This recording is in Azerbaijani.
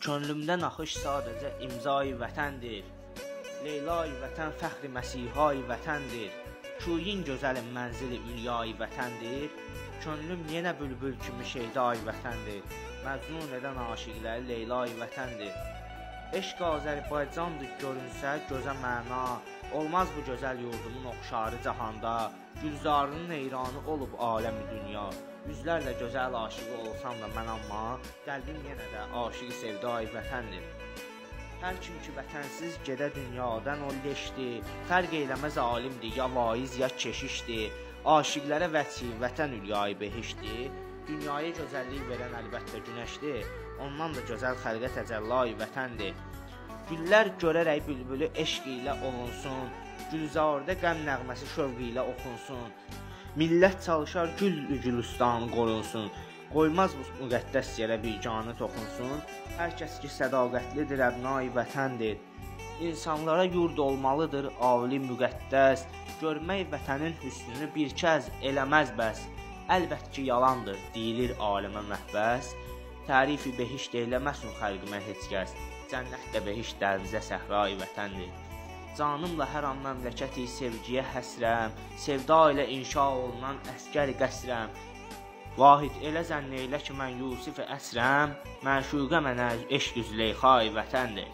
Könlümdən axış sadəcə imzayı vətəndir. Leylay vətən fəxri məsihayı vətəndir. Şuyin gözəlim mənzili ülyayı vətəndir. Könlüm yenə bülbül kimi şeydayı vətəndir. Məcnun edən aşiqləri Leylay vətəndir. Eşq Azərbaycandır görünsə gözə məna. Olmaz bu gözəl yurdumun oxşarı cahanda. Gülzarının heyranı olub aləmi dünya. Yüzlərlə gözəl aşığı olsam da mən amma qəlbim yenə də aşığı sevdayı vətəndir. Hər kim ki vətənsiz gedə dünyadan o leşdir. Fərq eləməz alimdir, ya vaiz, ya keşişdir. Aşiqlərə vəchi, vətən ülyayı behişdir. Dünyaya gözəllik verən əlbəttə günəşdir. Ondan da gözəl xəlqə təcəllayı vətəndir. Güllər görərək bülbülü eşq ilə olunsun. Gülzarda qəm nəğməsi şövq ilə oxunsun. Millət çalışar gülüstanı qorunsun. Qoymaz bu müqəddəs yerə biganə toxunsun. Hər kəs ki sədaqətlidir, əbnai vətəndir. İnsanlara yurd olmalıdır ali müqəddəs. Görmək vətənin hüsnünü bir kəz eləməz bəs. Əlbət ki yalandır, deyilir aləmə məhbəs. Tərifi behişt eyləməsin xəlqimə heç kəs. Cənnətdə behişt dərvizə səhrai vətəndir. Canımla hər an məmləkəti sevgiyə həsrəm. Sevda ilə inşa olunan əskəri qəsrəm. Vahid elə zənn eylə ki mən Yusif əsrəm. Məşuqə mənə eşq üzleyxai vətəndir.